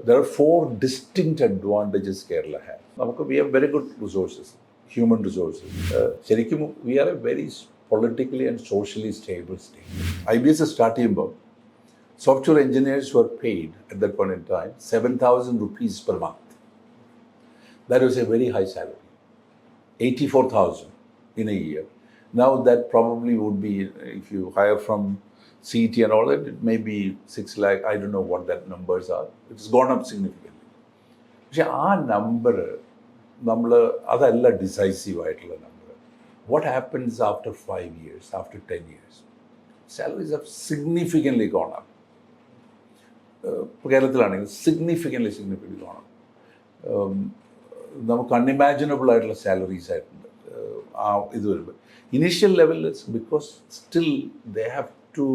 there are four distinct advantages Kerala has. We have very good resources, human resources. ശരിക്കും we are a very politically and socially stable state. IBS start ചെയ്യുമ്പോൾ software engineers were paid at that point in time 7,000 rupees per month. That was a very high salary. 84,000 in a year. Now that probably would be, if you hire from CET and all that, it may be 6 lakh. I don't know what that numbers are. It's gone up significantly. പക്ഷേ ആ number അതല്ല decisive ആയിട്ടുള്ള number. What happens after 5 years, after 10 years? Salaries have significantly gone up. കേരളത്തിലാണെങ്കിൽ significantly gone up. നമുക്ക് unimaginable ആയിട്ടുള്ള salaries ആയിട്ടുണ്ട് ആ ഇത് വരുമ്പോൾ. ഇനീഷ്യൽ ലെവലിൽ because still they have to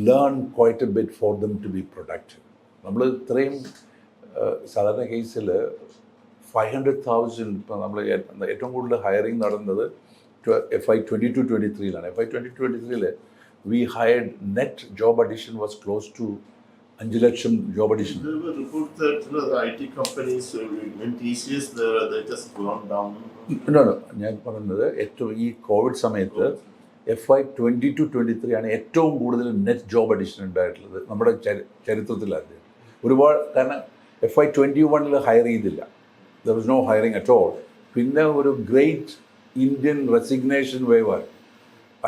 learn quite a bit for them to be productive. നമ്മൾ ഇത്രയും സാധാരണ കേസിൽ 500,000 ഇപ്പം നമ്മൾ ഏറ്റവും കൂടുതൽ ഹയറിങ് നടന്നത് FY 22-23 FY 22-23 we hired net job addition was close to 5 lakh job addition. There were reports that the IT companies in TCS they just gone down. No, ഞാൻ പറയുന്നത് ഏറ്റവും ഈ കോവിഡ് സമയത്ത് FY 22-23 ആണ് ഏറ്റവും കൂടുതൽ നെറ്റ് ജോബ് അഡീഷൻ ഉണ്ടായിട്ടുള്ളത് നമ്മുടെ ചരിത്രത്തിലത്. ഒരുപാട് കാരണം FY 21 ഹയർ ചെയ്തില്ല. There was no hiring at all. പിന്നെ ഒരു great Indian resignation wave.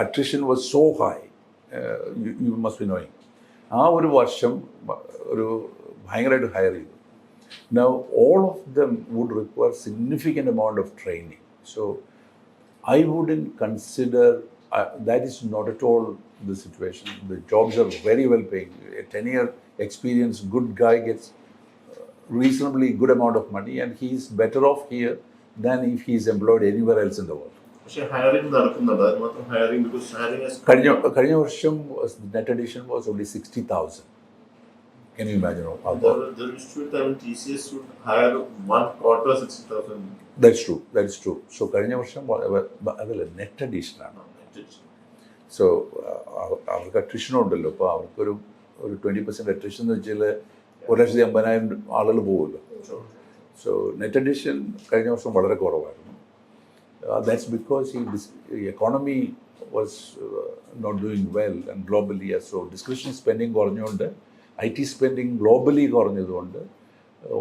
Attrition was so high, you must be knowing. ആ ഒരു വർഷം ഒരു ഭയങ്കരമായിട്ട് ഹയർ ചെയ്തു. Now all of them would require significant amount of training. So I wouldn't consider that is not at all the situation. The jobs are very well paying. A 10-year experienced good guy gets reasonably good amount of money and he is better off here than if he is employed anywhere else in the world. പക്ഷേ hiring നടക്കുന്നുണ്ട്. അത് മാത്രം hiring because hiring കഴിഞ്ഞ വർഷം net addition was only 60,000. Can you imagine how there used to be time TCS would hire one quarter 60,000. That's true. So കഴിഞ്ഞ വർഷം അതല്ല net addition ആണ്. സോ അവർക്ക് അട്രിഷനും ഉണ്ടല്ലോ. അപ്പോൾ അവർക്കൊരു 20% അട്രിഷൻ എന്ന് വെച്ചാൽ 1,50,000 ആളുകൾ പോകുമല്ലോ. സോ നെറ്റ് അഡീഷൻ കഴിഞ്ഞ വർഷം വളരെ കുറവായിരുന്നു. That's because the economy was not doing well and globally. So discretionary spending കുറഞ്ഞുകൊണ്ട് IT spending globally കുറഞ്ഞതുകൊണ്ട്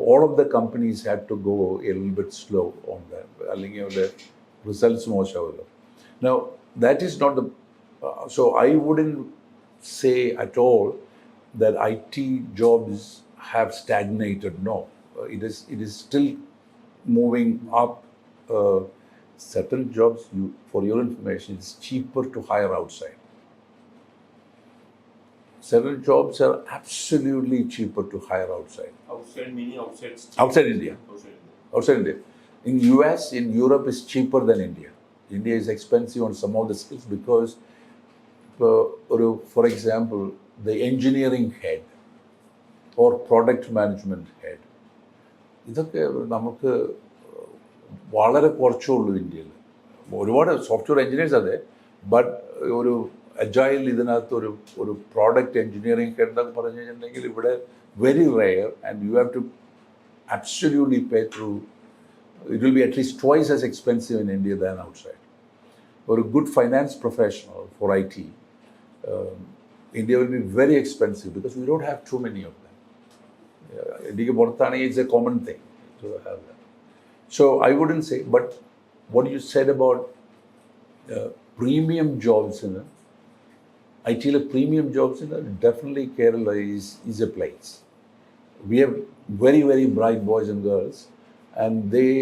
all of the companies had to go a little bit slow on that. അല്ലെങ്കിൽ അവരുടെ results മോശമാവുമല്ലോ. Now that is not the so I wouldn't say at all that IT jobs have stagnated. No, it is still moving up. Certain jobs, for your information, it's cheaper to hire outside. Certain jobs are absolutely cheaper to hire outside. Outside meaning outside India. Outside India. In US, in Europe, is cheaper than India. India is expensive on some of the skills because, for example, the engineering head or product management head, ഇതൊക്കെ നമുക്ക് വളരെ കുറച്ചേ ഉള്ളൂ ഇന്ത്യയിൽ. ഒരുപാട് software engineers അതെ, but ഒരു agile ഇതിനകത്ത് ഒരു പ്രോഡക്റ്റ് എൻജിനീയറിംഗ് എന്നൊക്കെ പറഞ്ഞു കഴിഞ്ഞിട്ടുണ്ടെങ്കിൽ ഇവിടെ very rare and you have to absolutely pay through. It will be at least twice as expensive in India than outside. ഒരു good finance professional for IT, India will be very expensive because we don't have too many of them. ഇന്ത്യക്ക് പുറത്താണെങ്കിൽ it's a common thing to have that. So I wouldn't say, but what you said about premium jobs in IT, premium jobs in definitely Kerala is a place. We have very, very bright boys and girls, and they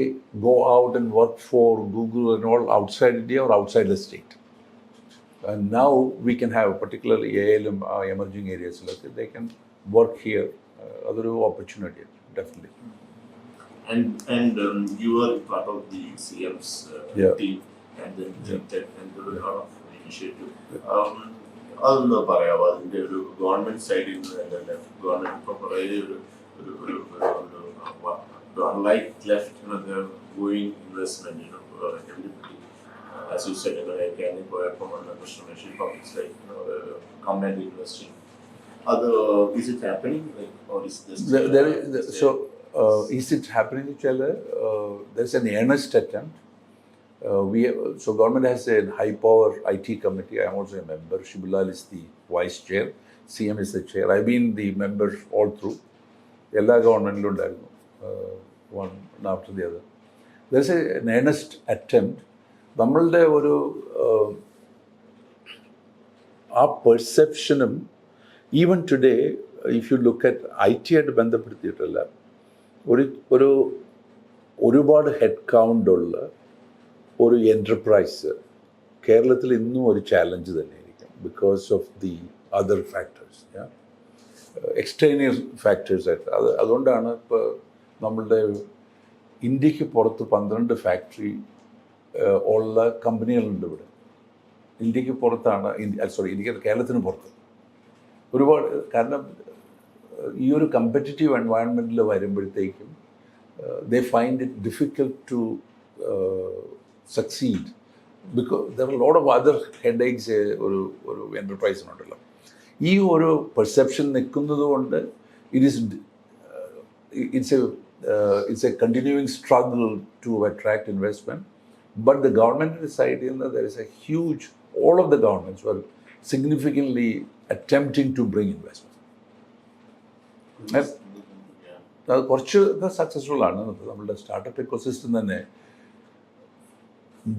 go out and work for Google and all outside India or outside the state. And now we can have, particularly ALM emerging areas, they can work here. Other opportunity, definitely. And you were part of the CM's team and then and there were a lot of initiative. അതൊന്ന് പറയാമോ? അതിൻ്റെ ഒരു government സൈഡിൽ നിന്ന് government പ്രൊപ്പറായി ഒരു unlike left going investment, everybody, as you said, can go from an transformation public like comment investing. Is it happening? Like, or is this Is it happening in Chile? There's an earnest attempt. So government has a high-power IT committee. I'm also a member. Shibilal is the vice chair. CM is the chair. I've been the member all through. എല്ലാ ഗവൺമെൻറ്റിലും ഉണ്ടായിരുന്നു, one after the other. There's an earnest attempt. നമ്മളുടെ ഒരു ആ പെർസെപ്ഷനും even today if you look at IT ആയിട്ട് ബന്ധപ്പെടുത്തിയിട്ടല്ല, ഒരുപാട് head കൗണ്ടുള്ള ഒരു enterprise കേരളത്തിൽ ഇന്നും ഒരു ചാലഞ്ച് തന്നെയായിരിക്കും, because of the other factors, extraneous factors ആയിട്ട്. അതുകൊണ്ടാണ് ഇപ്പോൾ നമ്മളുടെ ഇന്ത്യക്ക് പുറത്ത് 12 ഫാക്ടറി ഉള്ള കമ്പനികളുണ്ട് ഇവിടെ. ഇന്ത്യക്ക് പുറത്താണ്, കേരളത്തിന് പുറത്ത് ഒരുപാട്. കാരണം ഈ ഒരു കമ്പറ്റിറ്റീവ് എൻവയൺമെൻറ്റിൽ വരുമ്പോഴത്തേക്കും they find it difficult to succeed because there are a lot of other headaches ഒരു എൻ്റർപ്രൈസിനുണ്ടല്ലോ. ഈ ഒരു പെർസെപ്ഷൻ നിൽക്കുന്നത് കൊണ്ട് it's a continuing struggle to attract investment. But the government decided that there is a huge, all of the governments were significantly attempting to bring investment. അത് കുറച്ച് successful ആണ്. നമ്മളുടെ startup ecosystem തന്നെ,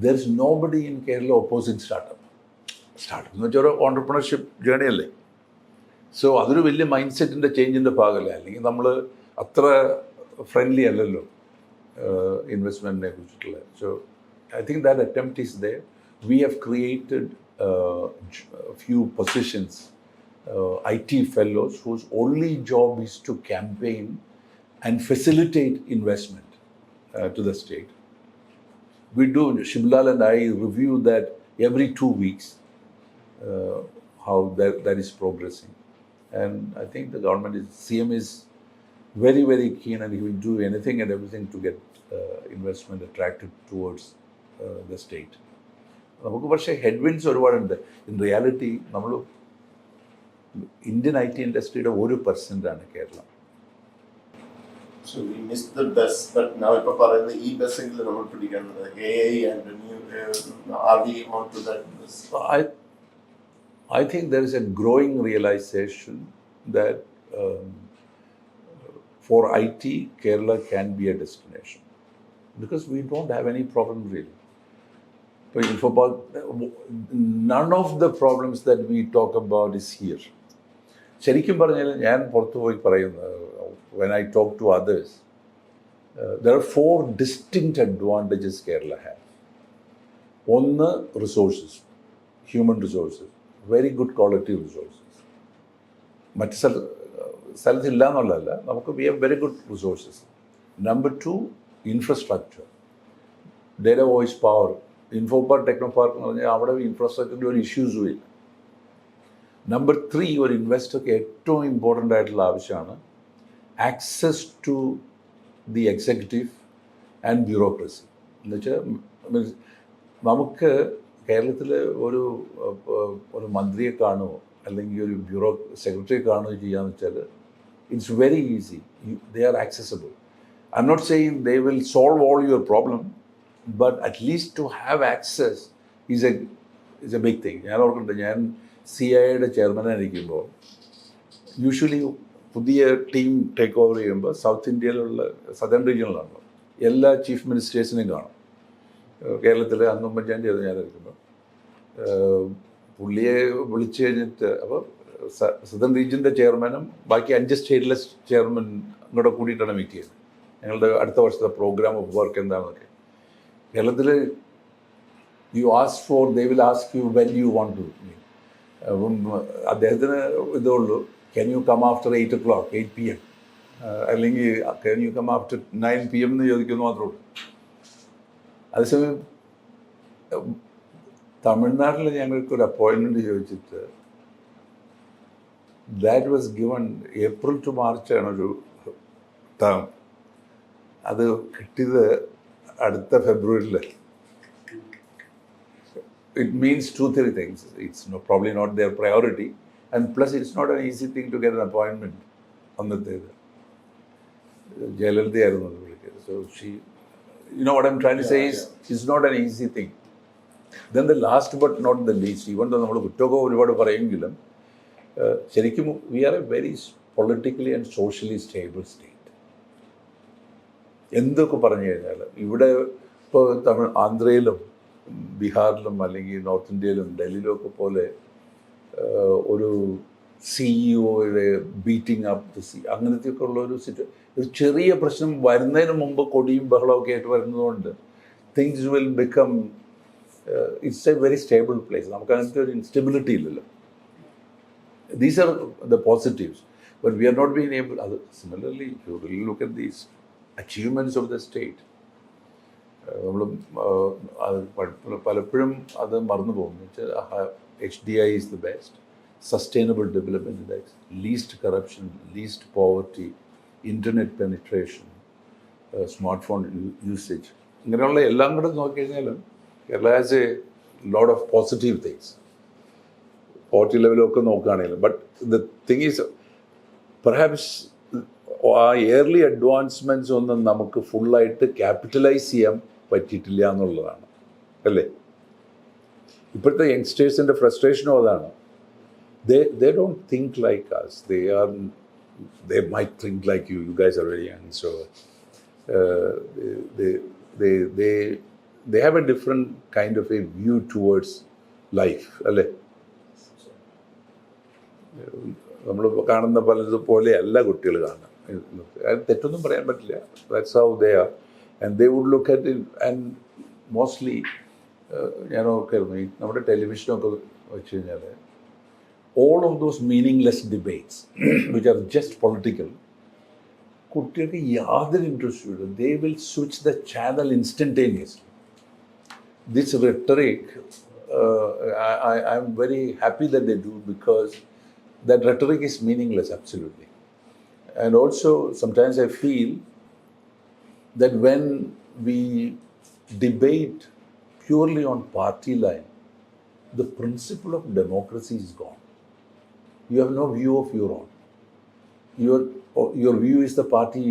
there is nobody in Kerala opposite startup എന്ന് വെച്ചാൽ ഒരു entrepreneurship journey അല്ലേ. So അതൊരു വലിയ മൈൻഡ് സെറ്റിൻ്റെ ചേഞ്ചിൻ്റെ ഭാഗമല്ലേ. അല്ലെങ്കിൽ നമ്മൾ അത്ര ഫ്രണ്ട്ലി അല്ലല്ലോ ഇൻവെസ്റ്റ്മെൻറ്റിനെ കുറിച്ചിട്ടുള്ള. So I think that attempt is there. We have created a few positions, IT fellows whose only job is to campaign and facilitate investment to the state. We do, Shibilal and I review that every 2 weeks, how that is progressing. And I think the government CM is very, very keen, and he will do anything and everything to get investment attracted towards the state. നമുക്ക് പക്ഷേ headwinds ഒരുപാടുണ്ട്. In reality നമ്മൾ Indian IT ഇൻഡസ്ട്രിയുടെ 1% Keralam. So we missed the bus, but now ഇപ്പോൾ പറയുന്ന ഈ ബസ്സെങ്കിൽ നമ്മൾ പിടിക്കുന്നത് AI and are we on to that bus? I think there is a growing realization that for IT, Kerala can be a destination because we don't have any problem really. None of the problems that we talk about is here. ശരിക്കും പറഞ്ഞാൽ ഞാൻ പുറത്തു പോയി പറയുന്നത്, when I talk to others, there are 4 distinct advantages Kerala has. ഒന്ന്, resources, human resources, very good quality resources. മറ്റ് സ്ഥലത്തില്ല എന്നുള്ളതല്ല, നമുക്ക് we have very good resources. Number 2, infrastructure, data voice power. Info park, techno park എന്ന് പറഞ്ഞാൽ അവിടെ ഇൻഫ്രാസ്ട്രക്ചറിൻ്റെ ഒരു ഇഷ്യൂസും ഇല്ല. Number 3, ഒരു ഇൻവെസ്റ്റർക്ക് ഏറ്റവും ഇമ്പോർട്ടൻ്റ് ആയിട്ടുള്ള ആവശ്യമാണ് access to the executive and bureaucracy. എന്നുവെച്ചാൽ നമുക്ക് കേരളത്തിൽ ഒരു മന്ത്രിയെ കാണുമോ അല്ലെങ്കിൽ ഒരു ബ്യൂറോ സെക്രട്ടറിയെ കാണുകയോ ചെയ്യാന്ന് വെച്ചാൽ it's very easy. They are accessible. I am not saying they will solve all your problem, but at least to have access is a big thing. ഞാൻ ഓർക്കുന്നുണ്ട്, ഞാൻ CIAയുടെ ചെയർമാനായിരിക്കുമ്പോൾ യൂഷ്വലി പുതിയ ടീം ടേക്ക് ഓവർ ചെയ്യുമ്പോൾ south ഇന്ത്യയിലുള്ള southern റീജിയനിലാണല്ലോ എല്ലാ chief മിനിസ്റ്റേഴ്സിനെയും കാണും. കേരളത്തിൽ അന്ന് ഉമ്മൻചാണ്ടി അത് ഞാനായിരിക്കുമ്പോൾ പുള്ളിയെ വിളിച്ചു കഴിഞ്ഞിട്ട്, അപ്പോൾ സദേൺ റീജിയൻ്റെ ചെയർമാനും ബാക്കി 5 സ്റ്റേറ്റിലെ ചെയർമാൻ കൂടെ കൂടിയിട്ടാണ് മീറ്റ് ചെയ്യുന്നത്. ഞങ്ങളുടെ അടുത്ത വർഷത്തെ പ്രോഗ്രാം ഓഫ് വർക്ക് എന്താണെന്നൊക്കെ. കേരളത്തിൽ they will ask you when you want to meet. അപ്പം അദ്ദേഹത്തിന് ഇതുള്ളൂ, can you come after 8 o'clock, 8 PM, അല്ലെങ്കിൽ can you come after 9 PM എന്ന് ചോദിക്കുന്നു മാത്രമേ ഉള്ളൂ. അതേസമയം തമിഴ്നാട്ടിൽ ഞങ്ങൾക്കൊരു അപ്പോയിൻമെൻറ്റ് ചോദിച്ചിട്ട് that was given April to March ആണൊരു ടേം. അത് കിട്ടിയത് അടുത്ത ഫെബ്രുവരിയിൽ. It means 2-3 things. It's probably not their priority, And plus, it's not an easy thing to get an appointment അന്നത്തേത്. ജയലളിതയായിരുന്നു അത് വിളിച്ചത്. So she, you know what I'm trying to say is, it's not an easy thing. Then the last but not the least, even though നമ്മൾ കുറ്റമൊക്കെ ഒരുപാട് പറയുമെങ്കിലും ശരിക്കും we are a very politically and socially stable state. എന്തൊക്കെ പറഞ്ഞു കഴിഞ്ഞാൽ ഇവിടെ ഇപ്പോൾ ആന്ധ്രയിലും ബീഹാറിലും അല്ലെങ്കിൽ നോർത്ത് ഇന്ത്യയിലും ഡൽഹിയിലും ഒക്കെ പോലെ ഒരു CEO-യുടെ ബീറ്റിംഗ് അപ്പ് അങ്ങനത്തെയൊക്കെ ഉള്ള ഒരു ചെറിയ പ്രശ്നം വരുന്നതിന് മുമ്പ് കൊടിയും ബഹളമൊക്കെ ആയിട്ട് വരുന്നതുകൊണ്ട് things will become it's a very stable place. നമുക്ക് അങ്ങനത്തെ ഒരു ഇൻസ്റ്റെബിലിറ്റി ഇല്ലല്ലോ. These are the positives. But we are not been able. അത് similarly you will look at these achievements of the state. നമ്മൾ അത് പലപ്പോഴും അത് മറന്നു പോകും. HDI is the best, Sustainable Development Index, least corruption, least poverty, internet penetration, smartphone usage. ഇങ്ങനെയുള്ള എല്ലാം കൂടെ നോക്കിക്കഴിഞ്ഞാലും Kerala has a lot of positive things. Poverty ലെവലൊക്കെ നോക്കുകയാണെങ്കിലും. But the thing is perhaps ആ ഇയർലി അഡ്വാൻസ്മെൻറ്റ്സ് ഒന്നും നമുക്ക് ഫുള്ളായിട്ട് ക്യാപിറ്റലൈസ് ചെയ്യാൻ പറ്റിയിട്ടില്ല എന്നുള്ളതാണ് അല്ലേ. ഇപ്പോഴത്തെ യങ്സ്റ്റേഴ്സിൻ്റെ ഫ്രസ്ട്രേഷനും അതാണ്. They don't think like us. They might think like you. You guys are very young, so they have a different kind of a view towards life. അല്ലേ, നമ്മൾ കാണുന്ന പോലെയല്ല കുട്ടികൾ കാണുക. തെറ്റൊന്നും പറയാൻ പറ്റില്ല. That's how they are, and they would look at it, and mostly ഞാൻ ഓർക്കായിരുന്നു ഈ നമ്മുടെ ടെലിവിഷനൊക്കെ വെച്ച് കഴിഞ്ഞാൽ all of those meaningless debates which are just political, കുട്ടികൾക്ക് യാതൊരു ഇൻട്രസ്റ്റും ഇല്ല. They will switch the channel instantaneously. This rhetoric, I'm very happy that they do, because that rhetoric is meaningless, absolutely. And also sometimes I feel that when we debate purely on party line, the principle of democracy is gone. You have no view of your own. Your view is the party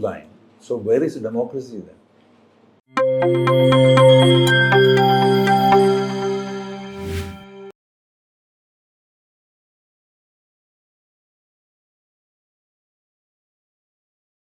line. So where is democracy then?